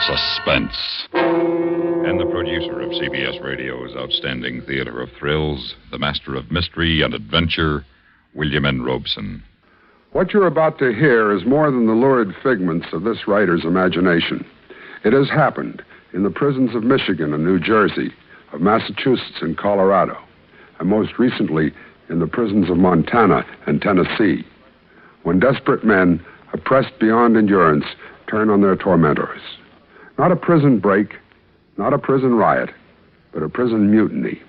Suspense. And the producer of CBS Radio's outstanding theater of thrills, the master of mystery and adventure, William N. Robeson. What you're about to hear is more than the lurid figments of this writer's imagination. It has happened in the prisons of Michigan and New Jersey, of Massachusetts and Colorado, and most recently in the prisons of Montana and Tennessee, when desperate men, oppressed beyond endurance, turn on their tormentors. Not a prison break, not a prison riot, but a prison mutiny.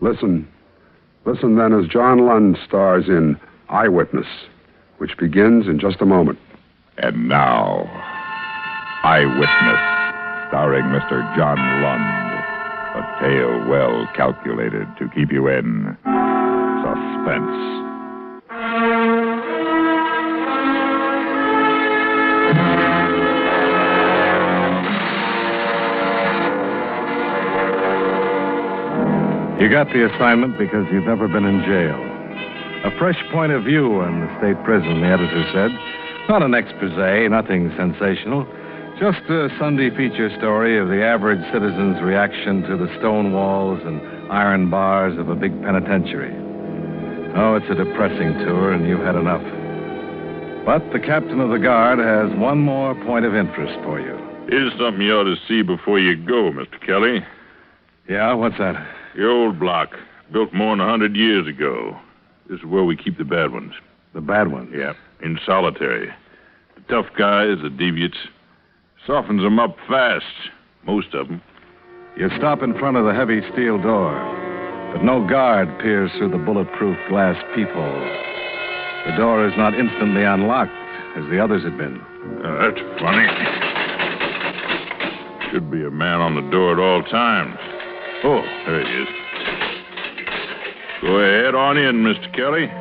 Listen then as John Lund stars in Eyewitness, which begins in just a moment. And now, Eyewitness, starring Mr. John Lund. A tale well calculated to keep you in suspense. You got the assignment because you've never been in jail. A fresh point of view on the state prison, the editor said. Not an expose, nothing sensational. Just a Sunday feature story of the average citizen's reaction to the stone walls and iron bars of a big penitentiary. Oh, it's a depressing tour, and you've had enough. But the captain of the guard has one more point of interest for you. Here's something you ought to see before you go, Mr. Kelly. Yeah, what's that? The old block, built more than 100 years ago. This is where we keep the bad ones. The bad ones? Yeah, in solitary. The tough guys, the deviates. Softens them up fast, most of them. You stop in front of the heavy steel door, but no guard peers through the bulletproof glass peephole. The door is not instantly unlocked, as the others had been. That's funny. Should be a man on the door at all times. Oh, there he is. Go ahead on in, Mr. Kelly.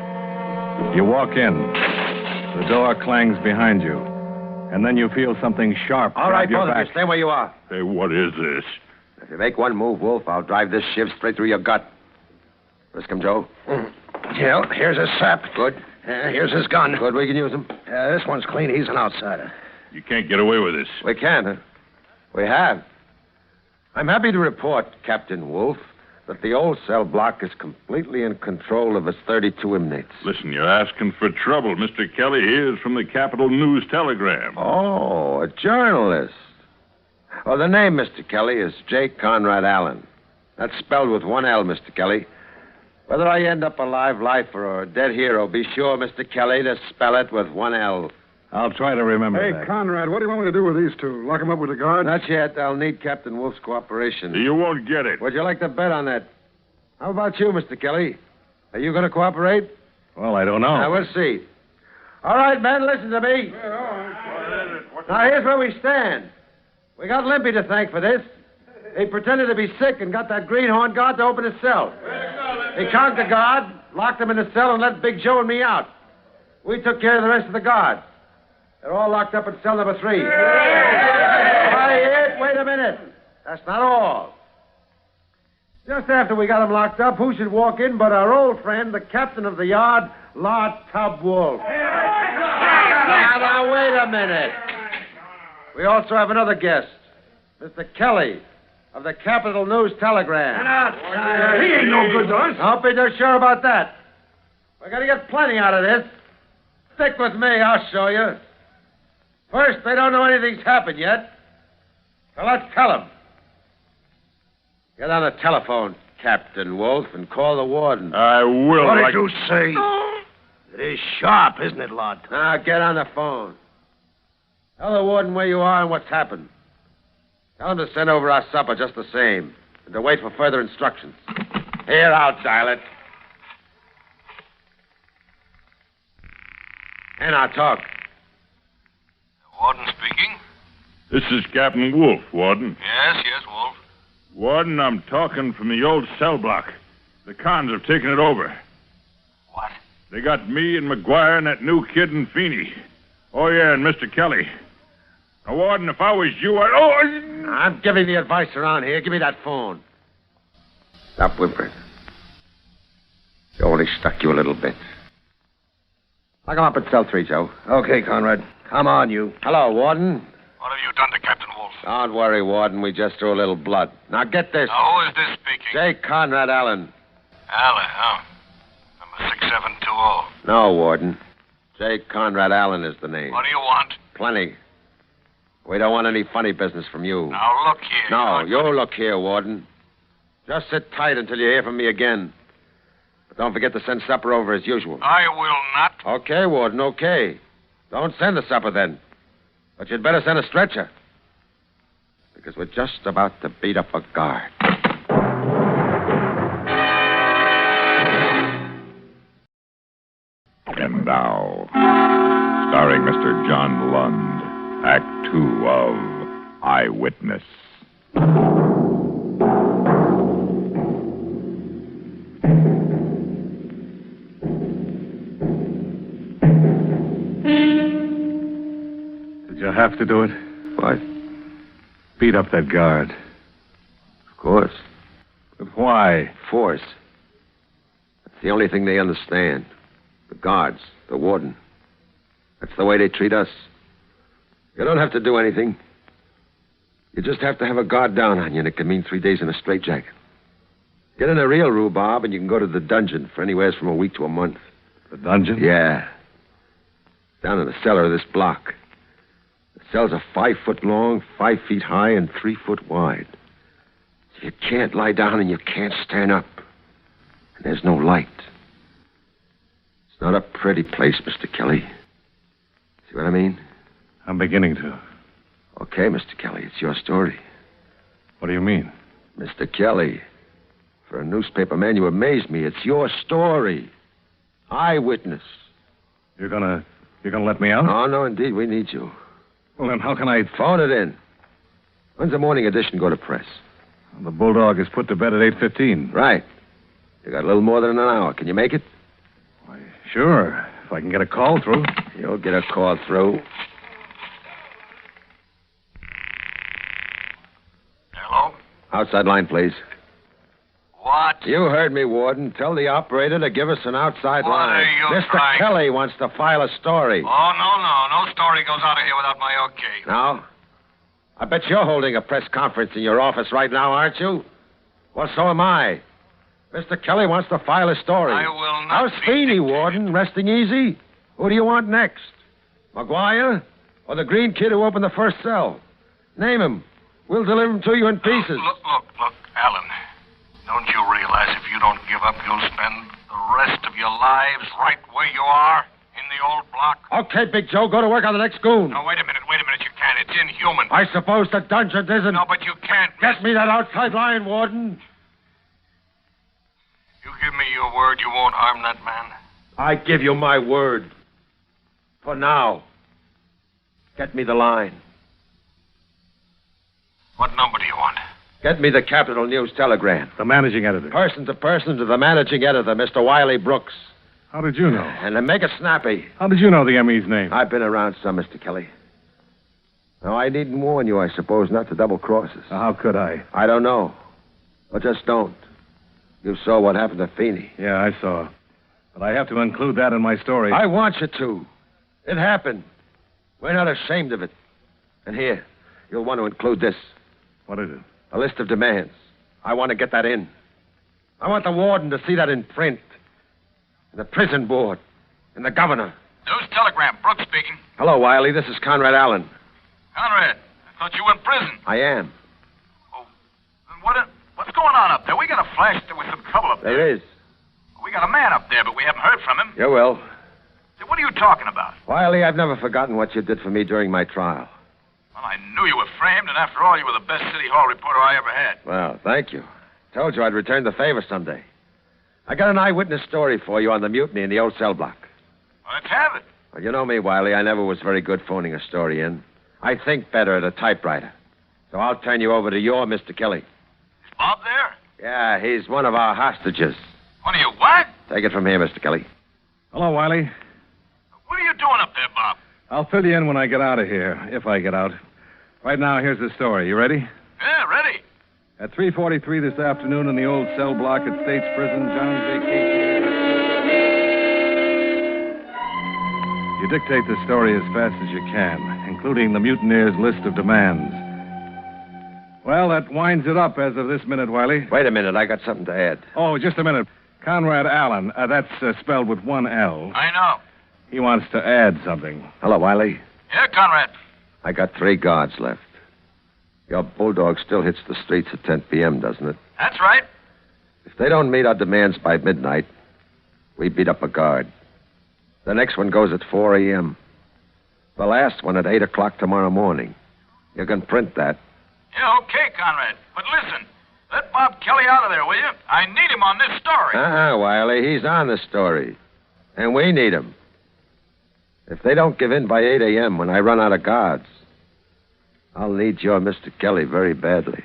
You walk in. The door clangs behind you. And then you feel something sharp. All right, both of you, stay where you are. Hey, what is this? If you make one move, Wolf, I'll drive this shiv straight through your gut. Risk him, Joe. Yeah, here's his sap. Good. Here's his gun. Good, we can use him. This one's clean. He's an outsider. You can't get away with this. We can, huh? We have. I'm happy to report, Captain Wolf, that the old cell block is completely in control of its 32 inmates. Listen, you're asking for trouble. Mr. Kelly here is from the Capital News Telegram. Oh, a journalist. Well, the name, Mr. Kelly, is J. Conrad Allen. That's spelled with one L, Mr. Kelly. Whether I end up a live lifer or a dead hero, be sure, Mr. Kelly, to spell it with one L. I'll try to remember that. Hey, Conrad, what do you want me to do with these two? Lock them up with the guard? Not yet. I'll need Captain Wolf's cooperation. You won't get it. Would you like to bet on that? How about you, Mr. Kelly? Are you going to cooperate? Well, I don't know. Now, we'll see. All right, men, listen to me. Now, here's where we stand. We got Limpy to thank for this. He pretended to be sick and got that greenhorn guard to open his cell. He conked the guard, locked him in the cell, and let Big Joe and me out. We took care of the rest of the guard. They're all locked up in cell number 3. Quiet, wait a minute. That's not all. Just after we got them locked up, who should walk in but our old friend, the captain of the yard, Lord Tub Wolf. Now, wait a minute. We also have another guest, Mr. Kelly of the Capital News Telegram. He ain't no good to us. Don't be too sure about that. We're going to get plenty out of this. Stick with me, I'll show you. First, they don't know anything's happened yet. So let's tell them. Get on the telephone, Captain Wolf, and call the warden. I will. What did you say? It is sharp, isn't it, Lord? Now, get on the phone. Tell the warden where you are and what's happened. Tell him to send over our supper just the same, and to wait for further instructions. Here, I'll dial it. And I'll talk. Warden speaking? This is Captain Wolf, Warden. Yes, Wolf. Warden, I'm talking from the old cell block. The cons have taken it over. What? They got me and McGuire and that new kid and Feeney. Oh, yeah, and Mr. Kelly. Now, Warden, if I was you, I'm giving the advice around here. Give me that phone. Stop whimpering. You only stuck you a little bit. Lock him up at cell 3, Joe. Okay, Conrad. Come on, you. Hello, Warden. What have you done to Captain Wolf? Don't worry, Warden. We just drew a little blood. Now get this. Now, who is this speaking? J. Conrad Allen. Allen, huh? Number 6720. No, Warden. J. Conrad Allen is the name. What do you want? Plenty. We don't want any funny business from you. Now, look here. No, you look here, Warden. Just sit tight until you hear from me again. But don't forget to send supper over as usual. I will not. Okay, Warden, okay. Don't send the supper then. But you'd better send a stretcher. Because we're just about to beat up a guard. And now, starring Mr. John Lund, Act 2 of Eyewitness. Did you have to do it? What? Beat up that guard. Of course. But why? Force. That's the only thing they understand. The guards, the warden. That's the way they treat us. You don't have to do anything. You just have to have a guard down on you, and it can mean 3 days in a straitjacket. Get in a real rhubarb, and you can go to the dungeon for anywhere from a week to a month. The dungeon? Yeah. Down in the cellar of this block. The cells are 5 foot long, 5 feet high, and 3 foot wide. So you can't lie down and you can't stand up. And there's no light. It's not a pretty place, Mr. Kelly. See what I mean? I'm beginning to. Okay, Mr. Kelly, it's your story. What do you mean? Mr. Kelly, for a newspaper man, you amaze me. It's your story. Eyewitness. You're gonna let me out? Oh, no, indeed, we need you. Well, then how can I... Phone it in. When's the morning edition go to press? The Bulldog is put to bed at 8:15. Right. You got a little more than an hour. Can you make it? Why, sure. If I can get a call through. You'll get a call through. Hello? Outside line, please. What? You heard me, Warden. Tell the operator to give us an outside What line. are you Mr. trying- Kelly wants to file a story. Oh, no story goes out of here without my okay. Now? I bet you're holding a press conference in your office right now, aren't you? Well, so am I. Mr. Kelly wants to file a story. I will not How's be Feeney, dictated. Warden? Resting easy? Who do you want next? McGuire? Or the green kid who opened the first cell? Name him. We'll deliver him to you in pieces. Look, Alan. Don't you realize if you don't give up, you'll spend the rest of your lives right where you are in the old block? Okay, Big Joe, go to work on the next goon. No, wait a minute, you can't. It's inhuman. I suppose the dungeon isn't. No, but you can't. Get me that outside line, Warden. You give me your word you won't harm that man? I give you my word. For now. Get me the line. What number do you want? Get me the Capital News telegram. The managing editor. Person to the managing editor, Mr. Wiley Brooks. How did you know? And then make it snappy. How did you know the ME's name? I've been around some, Mr. Kelly. Now, I needn't warn you, I suppose, not to double cross us. How could I? I don't know. But just don't. You saw what happened to Feeney. Yeah, I saw. But I have to include that in my story. I want you to. It happened. We're not ashamed of it. And here, you'll want to include this. What is it? A list of demands. I want to get that in. I want the warden to see that in print. And the prison board. And the governor. News telegram. Brooks speaking. Hello, Wiley. This is Conrad Allen. Conrad, I thought you were in prison. I am. Oh, then what's going on up there? We got a flash there was some trouble up there. There is. We got a man up there, but we haven't heard from him. You will. Say, what are you talking about? Wiley, I've never forgotten what you did for me during my trial. Well, I knew you were framed, and after all, you were the best City Hall reporter I ever had. Well, thank you. Told you I'd return the favor someday. I got an eyewitness story for you on the mutiny in the old cell block. Well, let's have it. Well, you know me, Wiley. I never was very good phoning a story in. I think better at a typewriter. So I'll turn you over to your Mr. Kelly. Is Bob there? Yeah, he's one of our hostages. What are you, what? Take it from here, Mr. Kelly. Hello, Wiley. What are you doing up there, Bob? I'll fill you in when I get out of here, if I get out. Right now, here's the story. You ready? Yeah, ready. At 3:43 this afternoon in the old cell block at State's Prison, John J. Casey. You dictate the story as fast as you can, including the mutineers' list of demands. Well, that winds it up as of this minute, Wiley. Wait a minute. I got something to add. Oh, just a minute. Conrad Allen. That's spelled with one L. I know. He wants to add something. Hello, Wiley. Yeah, Conrad. I got 3 guards left. Your bulldog still hits the streets at 10 p.m., doesn't it? That's right. If they don't meet our demands by midnight, we beat up a guard. The next one goes at 4 a.m. The last one at 8 o'clock tomorrow morning. You can print that. Yeah, okay, Conrad. But listen, let Bob Kelly out of there, will you? I need him on this story. Wiley. He's on the story. And we need him. If they don't give in by 8 a.m. when I run out of guards, I'll need your Mr. Kelly very badly.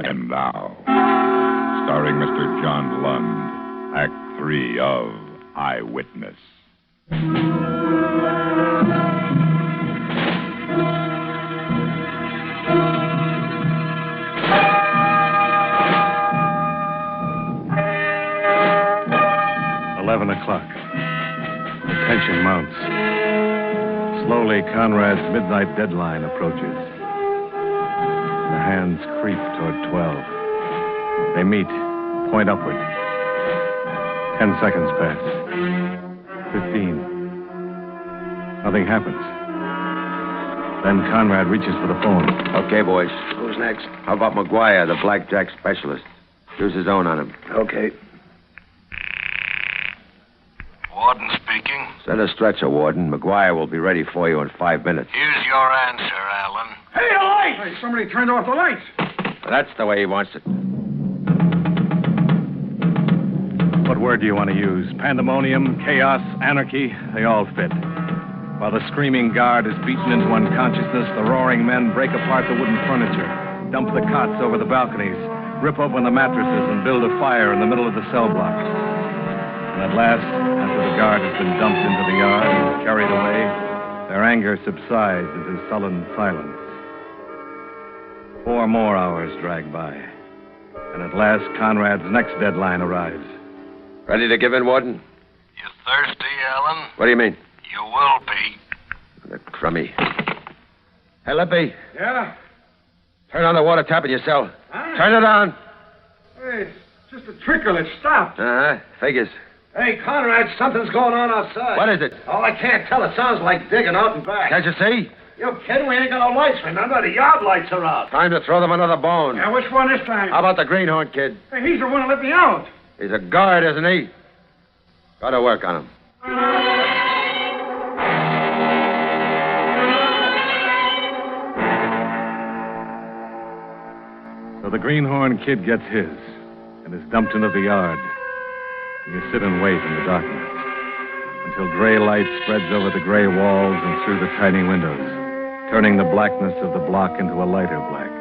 And now, starring Mr. John Lund, Act 3 of Eyewitness. 11 o'clock. The tension mounts. Slowly, Conrad's midnight deadline approaches. The hands creep toward 12. They meet, point upward. 10 seconds pass. 15. Nothing happens. Then Conrad reaches for the phone. Okay, boys. Who's next? How about McGuire, the blackjack specialist? Use his own on him. Okay. Warden speaking. Send a stretcher, Warden. McGuire will be ready for you in 5 minutes. Here's your answer, Alan. Hey, the lights! Hey, somebody turned off the lights. That's the way he wants it. What word do you want to use? Pandemonium, chaos, anarchy? They all fit. While the screaming guard is beaten into unconsciousness, the roaring men break apart the wooden furniture, dump the cots over the balconies, rip open the mattresses, and build a fire in the middle of the cell block. And at last, after the guard has been dumped into the yard and carried away, their anger subsides into sullen silence. 4 more hours drag by. And at last, Conrad's next deadline arrives. Ready to give in, Warden? You thirsty, Alan? What do you mean? You will be. The crummy. Hey, Lippy. Yeah? Turn on the water tap in your cell. Huh? Turn it on. Hey, it's just a trickle. It stopped. Uh-huh. Figures. Hey, Conrad, something's going on outside. What is it? Oh, I can't tell. It sounds like digging out and back. Can't you see? You kidding? We ain't got no lights, remember? The yard lights are out. Time to throw them another bone. Yeah, which one this time? How about the greenhorn kid? Hey, he's the one who let me out. He's a guard, isn't he? Got to work on him. So the greenhorn kid gets his and is dumped into the yard. And you sit and wait in the darkness until gray light spreads over the gray walls and through the tiny windows, turning the blackness of the block into a lighter black.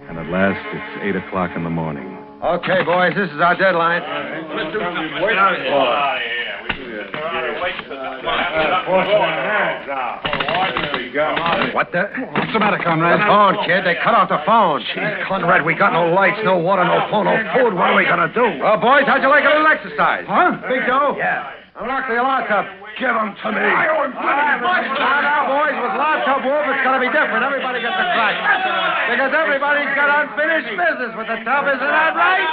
And at last, it's 8 o'clock in the morning. Okay, boys, this is our deadline. What the? What's the matter, Conrad? The phone, kid. They cut off the phone. Gee, Conrad, we got no lights, no water, no phone, no food. What are we gonna do? Well, boys, how'd you like a little exercise? Huh? Big Joe? Yeah. Unlock the alarm up. Give them to me. Now, boys, with Locked Wolf, it's going to be different. Everybody gets a crack. Because everybody's got unfinished business with the tub, isn't that right?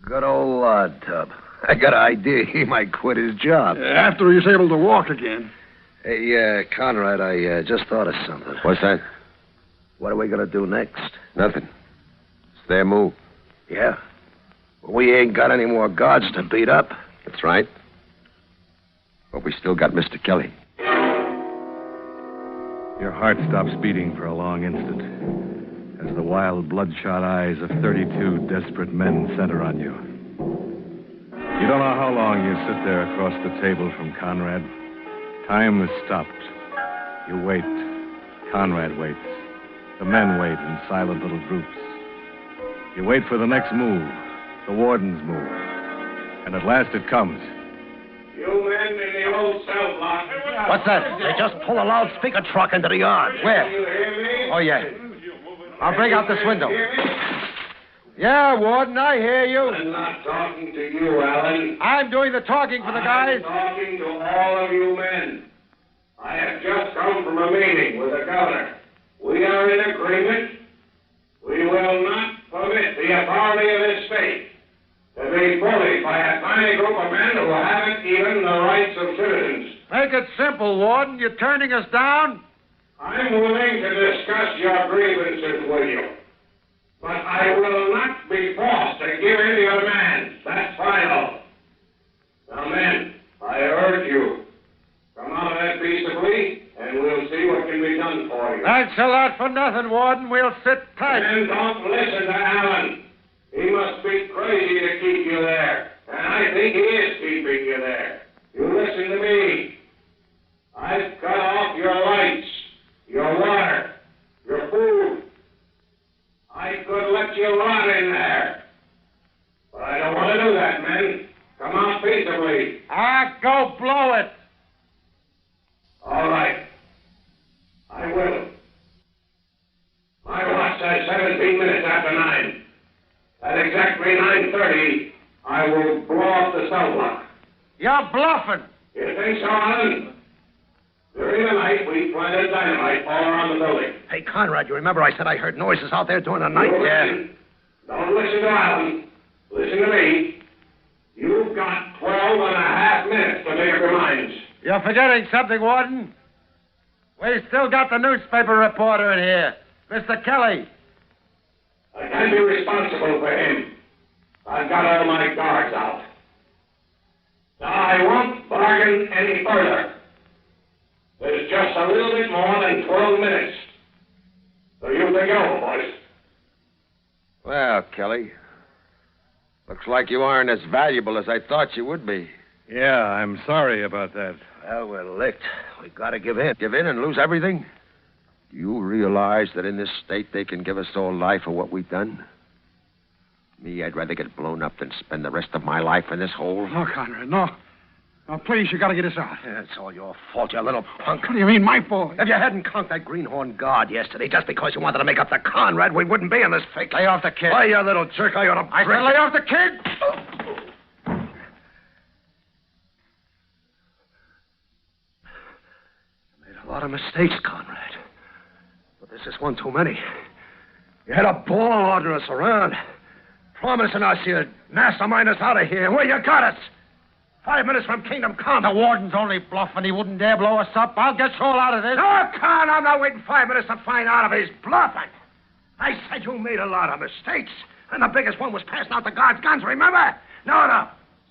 Good old Lud Tub. I got an idea he might quit his job. After he's able to walk again. Hey, Conrad, I just thought of something. What's that? What are we going to do next? Nothing. It's their move. Yeah? We ain't got any more guards to beat up. That's right. But we still got Mr. Kelly. Your heart stops beating for a long instant as the wild, bloodshot eyes of 32 desperate men center on you. You don't know how long you sit there across the table from Conrad. Time has stopped. You wait. Conrad waits. The men wait in silent little groups. You wait for the next move, the warden's move. And at last it comes. You men in the old cell block. What's that? They just pulled a loudspeaker truck into the yard. Where? You hear me? Oh, yeah. I'll break out this window. Hear me? Yeah, Warden, I hear you. I'm not talking to you, Alan. I'm doing the talking for the guys. I'm talking to all of you men. I have just come from a meeting with the governor. We are in agreement. We will not permit the authority of this state to be bullied by a tiny group of men who haven't even the rights of citizens. Make it simple, Warden. You're turning us down? I'm willing to discuss your grievances with you, but I will not be forced to give in to your demands. That's final. Now, men, I urge you, come out of that peaceably, and we'll see what can be done for you. Thanks a lot for nothing, Warden. We'll sit tight. And don't listen to Alan. He must be crazy to keep you there, and I think he is keeping you there. You listen to me. I've cut off your lights, your water, your food. I could let you rot in there. But I don't want to do that, men. Come out peaceably. Go blow it. All right. I will. My watch says 17 minutes after 9. At exactly 9:30, I will blow off the cell block. You're bluffing. You think so, Alan? During the night, we planted dynamite all around the building. Hey, Conrad, you remember I said I heard noises out there during the night? You listen. Don't listen to Alan. Listen to me. You've got 12 and a half minutes to make up your minds. You're forgetting something, Warden. We still got the newspaper reporter in here, Mr. Kelly. I can't be responsible for him. I've got all my guards out. Now, I won't bargain any further. There's just a little bit more than 12 minutes. So you think it over, boys. Well, Kelly, looks like you aren't as valuable as I thought you would be. Yeah, I'm sorry about that. Well, we're licked. We gotta give in. Give in and lose everything? Do you realize that in this state they can give us all life for what we've done? Me, I'd rather get blown up than spend the rest of my life in this hole. No, Conrad, no. No, please, you gotta get us out. Yeah, it's all your fault, you little punk. What do you mean, my fault? If you hadn't conked that greenhorn guard yesterday just because you wanted to make up to Conrad, we wouldn't be in this fix. Lay off the kid. Why, you little jerk, I ought to I said lay off the kid! Made a lot of mistakes, Conrad. But this is one too many. You had a ball ordering us around, promising us you'd mastermind us out of here. Well, you got us. 5 minutes from Kingdom Come. The warden's only bluffing. He wouldn't dare blow us up. I'll get you all out of this. No, Con, I'm not waiting 5 minutes to find out if he's bluffing. I said you made a lot of mistakes, and the biggest one was passing out the guards' guns, remember? No.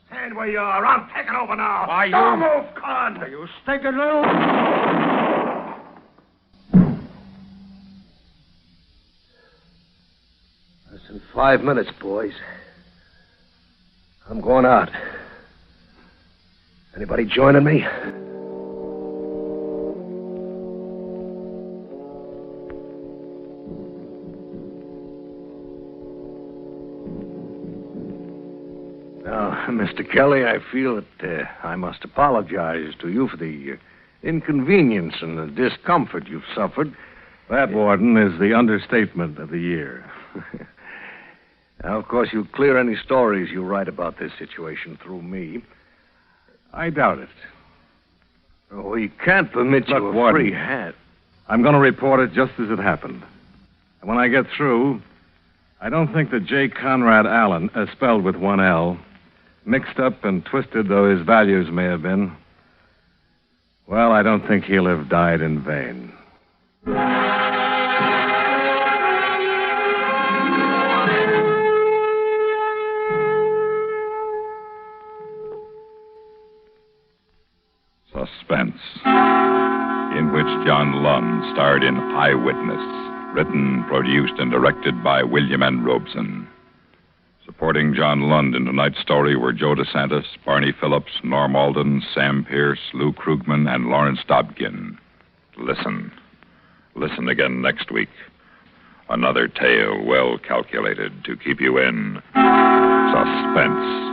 Stand where you are. I'm taking over now. Why, Don't move, Con. You stinking little... Less than 5 minutes, boys. I'm going out. Anybody joining me? Now, Mr. Kelly, I feel that I must apologize to you for the inconvenience and the discomfort you've suffered. That, Warden, is the understatement of the year. Now, of course, you'll clear any stories you write about this situation through me. I doubt it. We can't permit you Look, a Warden, free hand. I'm going to report it just as it happened. And when I get through, I don't think that J. Conrad Allen, spelled with one L, mixed up and twisted though his values may have been, well, I don't think he'll have died in vain. Suspense, in which John Lund starred in Eyewitness, written, produced, and directed by William N. Robeson. Supporting John Lund in tonight's story were Joe DeSantis, Barney Phillips, Norm Alden, Sam Pierce, Lou Krugman, and Lawrence Dobkin. Listen again next week. Another tale well calculated to keep you in suspense.